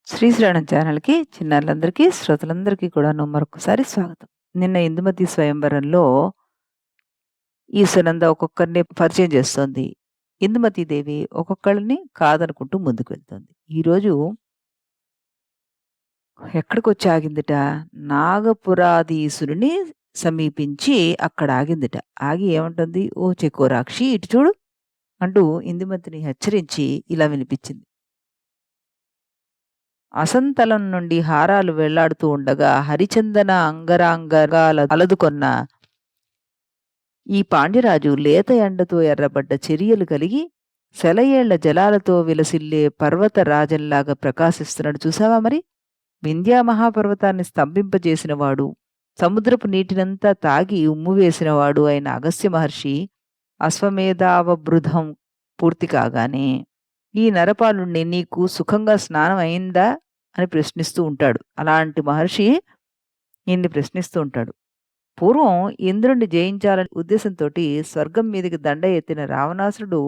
శ్రీశ్రవణం ఛానల్‌కి చిన్నారులందరికీ, శ్రోతలందరికీ కూడాను మరొకసారి స్వాగతం. నిన్న ఇందుమతి స్వయంవరంలో ఈ సునంద ఒక్కొక్కరిని పరిచయం చేస్తోంది. ఇందుమతి దేవి ఒక్కొక్కళ్ళని కాదనుకుంటూ ముందుకు వెళ్తోంది. ఈరోజు ఎక్కడికొచ్చి ఆగిందిట? నాగపురాధీసుడిని సమీపించి అక్కడ ఆగిందిట. ఆగి ఏమంటుంది? "ఓ చెకోరాక్షి ఇటు చూడు" అంటూ ఇందుమతిని హెచ్చరించి ఇలా వినిపించింది. అసంతలం నుండి హారాలు వెళ్లాడుతూ ఉండగా హరిచందన అంగరాంగగాల అలదుకొన్న ఈ పాండ్యరాజు లేత ఎండతో ఎర్రబడ్డ చర్యలు కలిగి సెలయేళ్ల జలాలతో విలసిల్లే పర్వత రాజంలాగా ప్రకాశిస్తున్నాడు. చూసావా మరి? వింధ్యా మహాపర్వతాన్ని స్తంభింపజేసినవాడు, సముద్రపు నీటినంతా తాగి ఉమ్మివేసినవాడు అయిన అగస్త్య మహర్షి అశ్వమేధావబృధం పూర్తి కాగానే ఈ నరపాలుణ్ణి "నీకు సుఖంగా స్నానం అయిందా" అని ప్రశ్నిస్తూ ఉంటాడు. అలాంటి మహర్షి ఈయన్ని ప్రశ్నిస్తూ ఉంటాడు. పూర్వం ఇంద్రుణ్ణి జయించాలనే ఉద్దేశంతోటి స్వర్గం మీదకి దండ ఎత్తిన రావణాసురుడు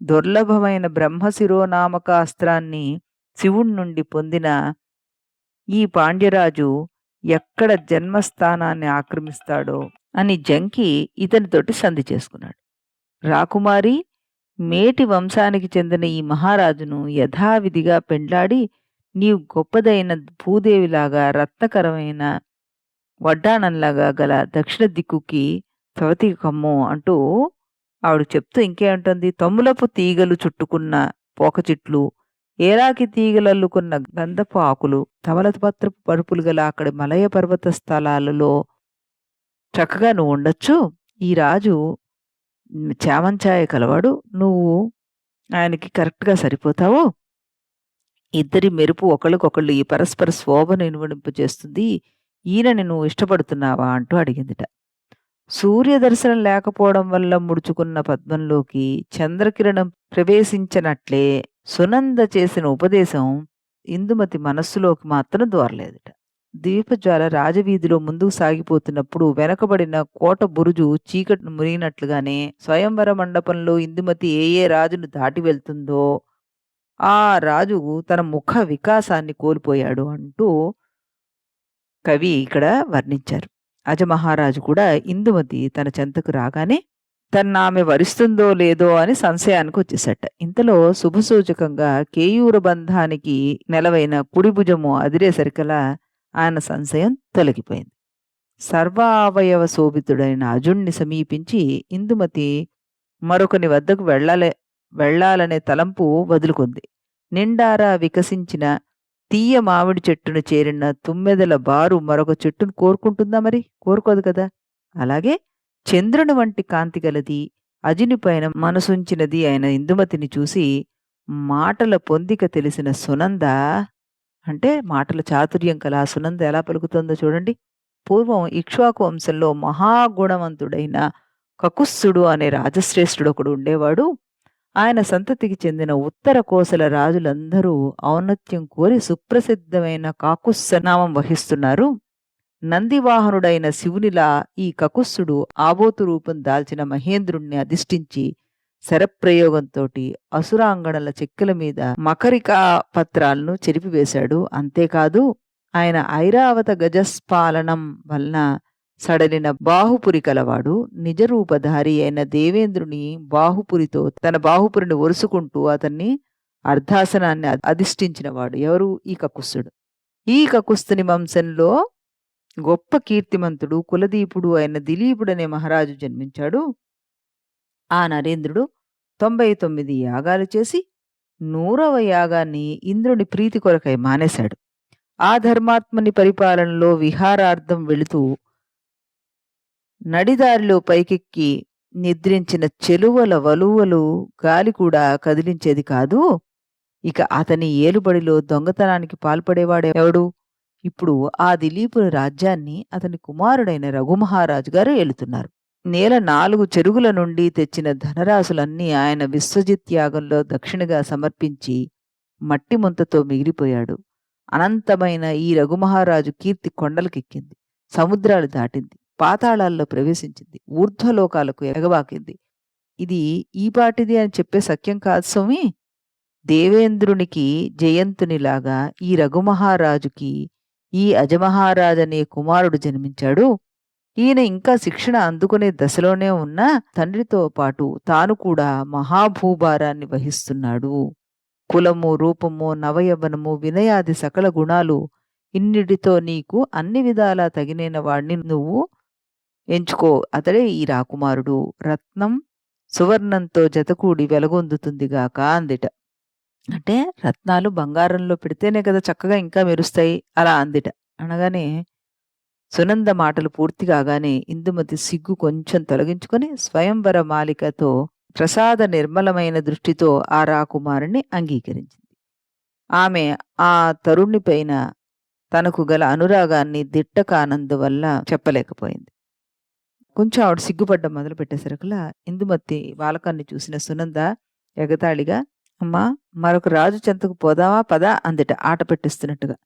దుర్లభమైన బ్రహ్మశిరోనామక అస్త్రాన్ని శివుడి నుండి పొందిన ఈ పాండ్యరాజు ఎక్కడ జన్మస్థానాన్ని ఆక్రమిస్తాడో అని జంకి ఇతనితోటి సంధి చేసుకున్నాడు. రాకుమారి మేటి వంశానికి చెందిన ఈ మహారాజును యథావిధిగా పెండ్లాడి నీవు గొప్పదైన భూదేవిలాగా రత్నకరమైన వడ్డాణంలాగా గల దక్షిణ దిక్కుకి సవతి కమ్ము అంటూ ఆవిడ చెప్తూ ఇంకేమంటుంది? తమ్ములపు తీగలు చుట్టుకున్న పోక చెట్లు, ఏరాకి తీగలల్లుకున్న గంధపు ఆకులు, తమలపత్రపు పరుపులు గల అక్కడి మలయ పర్వత స్థలాలలో చక్కగా నువ్వు ఉండొచ్చు. ఈ రాజు చామంచాయ కలవాడు. నువ్వు ఆయనకి కరెక్ట్‌గా సరిపోతావు. ఇద్దరి మెరుపు ఒకళ్ళకొకళ్ళు ఈ పరస్పర శోభను ఇనుమడింపజేస్తుంది. ఈయనని నువ్వు ఇష్టపడుతున్నావా అంటూ అడిగిందిట. సూర్యదర్శనం లేకపోవడం వల్ల ముడుచుకున్న పద్మంలోకి చంద్రకిరణం ప్రవేశించనట్లే సునంద చేసిన ఉపదేశం ఇందుమతి మనస్సులోకి మాత్రం దూరలేదుట. దీపజ్వాల రాజవీధిలో ముందుకు సాగిపోతున్నప్పుడు వెనకబడిన కోట బురుజు చీకటి మునిగినట్లుగానే స్వయంవర మండపంలో ఇందుమతి ఏ ఏ రాజును దాటి వెళ్తుందో ఆ రాజు తన ముఖ వికాసాన్ని కోల్పోయాడు అంటూ కవి ఇక్కడ వర్ణించారు. అజమహారాజు కూడా ఇందుమతి తన చెంతకు రాగానే తన్నామె వరిస్తుందో లేదో అని సంశయానికి వచ్చేసట. ఇంతలో శుభసూచకంగా కేయూర బంధానికి నెలవైన కుడి భుజము అదిరేసరికలా ఆయన సంశయం తొలగిపోయింది. సర్వావయవ శోభితుడైన అజుణ్ణి సమీపించి ఇందుమతి మరొకని వద్దకు వెళ్ళాలనే తలంపు వదులుకుంది. నిండారా వికసించిన తీయ మామిడి చెట్టును చేరిన తుమ్మెదల బారు మరొక చెట్టును కోరుకుంటుందా మరి? కోరుకోదు కదా! అలాగే చంద్రుని వంటి కాంతి గలది, అజినిపైన మనసుంచినది అయిన ఇందుమతిని చూసి మాటల పొందిక తెలిసిన సునంద, అంటే మాటల చాతుర్యం కల ఆ సునంద ఎలా పలుకుతుందో చూడండి. పూర్వం ఇక్ష్వాకు వంశంలో మహాగుణవంతుడైన కకుత్సుడు అనే రాజశ్రేష్ఠుడు ఒకడు ఉండేవాడు. ఆయన సంతతికి చెందిన ఉత్తర కోసల రాజులందరూ ఔన్నత్యం కోరి సుప్రసిద్ధమైన కాకుత్స నామం వహిస్తున్నారు. నందివాహనుడైన శివునిలా ఈ కకుత్సుడు ఆబోతు రూపం దాల్చిన మహేంద్రుణ్ణి అధిష్ఠించి శరప్రయోగంతోటి అసురాంగణల చెక్కల మీద మకరికా పత్రాలను చెరిపివేశాడు. అంతేకాదు ఆయన ఐరావత గజస్పాలనం వలన సడలిన బాహుపురి కలవాడు. నిజరూపధారి అయిన దేవేంద్రుని బాహుపురితో తన బాహుపురిని ఒరుసుకుంటూ అతన్ని అర్ధాసనాన్ని అధిష్ఠించినవాడు. ఎవరు? ఈ కకుత్సుడు. ఈ కకుస్తుని వంశంలో గొప్ప కీర్తిమంతుడు కులదీపుడు అయిన దిలీపుడనే మహారాజు జన్మించాడు. ఆ నరేంద్రుడు 99 యాగాలు చేసి 100వ యాగాన్ని ఇంద్రుని ప్రీతి కొరకై మానేశాడు. ఆ ధర్మాత్మని పరిపాలనలో విహారార్థం వెళుతూ నడిదారిలో పైకెక్కి నిద్రించిన చెలువల వలువలు గాలి కూడా కదిలించేది కాదు. ఇక అతని ఏలుబడిలో దొంగతనానికి పాల్పడేవాడెవడు? ఇప్పుడు ఆ దిలీపుని రాజ్యాన్ని అతని కుమారుడైన రఘుమహారాజు గారు ఏలుతున్నారు. నేల 4 చెరుగుల నుండి తెచ్చిన ధనరాశులన్నీ ఆయన విశ్వజిత్ యాగంలో దక్షిణగా సమర్పించి మట్టి ముంతతో మిగిలిపోయాడు. అనంతమైన ఈ రఘుమహారాజు కీర్తి కొండలకెక్కింది, సముద్రాలు దాటింది, పాతాళాల్లో ప్రవేశించింది, ఊర్ధ్వలోకాలకు ఎగబాకింది. ఇది ఈపాటిది అని చెప్పే సఖ్యం కాదు స్వామి. దేవేంద్రునికి జయంతునిలాగా ఈ రఘుమహారాజుకి ఈ అజమహారాజనే కుమారుడు జన్మించాడు. ఈయన ఇంకా శిక్షణ అందుకునే దశలోనే ఉన్న తండ్రితో పాటు తాను కూడా మహాభూభారాన్ని వహిస్తున్నాడు. కులము, రూపము, నవయవనము, వినయాది సకల గుణాలు ఇన్నిటితో నీకు అన్ని విధాలా తగినైన వాణ్ణి నువ్వు ఎంచుకో. అతడే ఈ రాకుమారుడు. రత్నం సువర్ణంతో జతకూడి వెలగొందుతుందిగాక అందిట. అంటే రత్నాలు బంగారంలో పెడితేనే కదా చక్కగా ఇంకా మెరుస్తాయి. అలా అందిట. అనగానే సునంద మాటలు పూర్తి కాగానే ఇందుమతి సిగ్గు కొంచెం తొలగించుకొని స్వయంవర మాలికతో ప్రసాద నిర్మలమైన దృష్టితో ఆ రాకుమారుణ్ణి అంగీకరించింది. ఆమె ఆ తరుణిపైన తనకు గల అనురాగాన్ని దిట్ట కానందువల్ల చెప్పలేకపోయింది. కొంచెం ఆవిడ సిగ్గుపడ్డం మొదలు పెట్టేసరికలా ఇందుమతి బాలకాన్ని చూసిన సునంద ఎగతాళిగా, అమ్మా మరొక రాజు చెంతకు పోదామా పదా అందిట ఆట పెట్టిస్తున్నట్టుగా.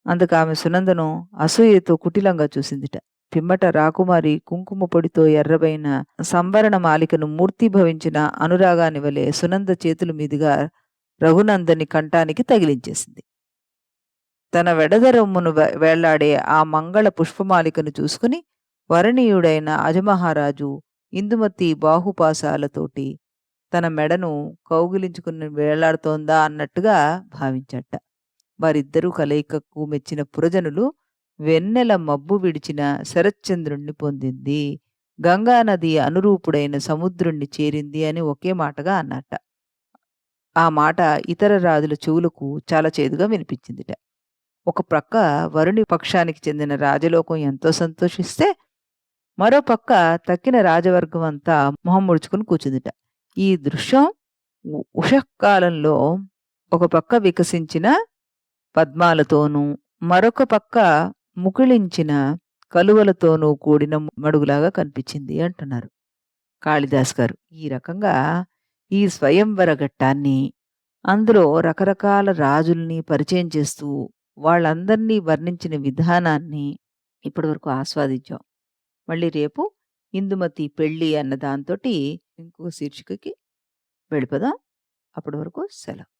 అందుకు ఆమె సునందను అసూయతో కుటిలంగా చూసిందిట. పిమ్మట రాకుమారి కుంకుమ పొడితో ఎర్రబైన సంవరణ మాలికను మూర్తిభవించిన అనురాగాని వలె సునంద చేతుల మీదుగా రఘునందని కంఠానికి తగిలించేసింది. తన వెడదరొమ్మును వేళ్లాడే ఆ మంగళ పుష్పమాలికను చూసుకుని వరణీయుడైన అజమహారాజు ఇందుమతి బాహుపాసాలతోటి తన మెడను కౌగిలించుకుని వేళ్లాడుతోందా అన్నట్టుగా భావించట. వారిద్దరూ కలయికకు మెచ్చిన పురజనులు వెన్నెల మబ్బు విడిచిన శరశ్చంద్రుణ్ణి పొందింది, గంగానది అనురూపుడైన సముద్రుణ్ణి చేరింది అని ఒకే మాటగా అన్నట్ట. ఆ మాట ఇతర రాజుల చెవులకు చాలా చేదుగా వినిపించిందిట. ఒక ప్రక్క వరుణి పక్షానికి చెందిన రాజలోకం ఎంతో సంతోషిస్తే, మరో పక్క తక్కిన రాజవర్గం అంతా మొహం ముడుచుకుని కూర్చుందిట. ఈ దృశ్యం ఉషఃకాలంలో ఒక పక్క వికసించిన పద్మాలతోనూ మరొక పక్క ముకుళించిన కలువలతోనూ కూడిన మడుగులాగా కనిపించింది అంటున్నారు కాళిదాస్ గారు. ఈ రకంగా ఈ స్వయంవర ఘట్టాన్ని, అందులో రకరకాల రాజుల్ని పరిచయం చేస్తూ వాళ్ళందరినీ వర్ణించిన విధానాన్ని ఇప్పటివరకు ఆస్వాదించాం. మళ్ళీ రేపు ఇందుమతి పెళ్ళి అన్న దాంతోటి ఇంకో శీర్షికకి వెళ్ళిపోదాం. అప్పటి వరకు సెలవు.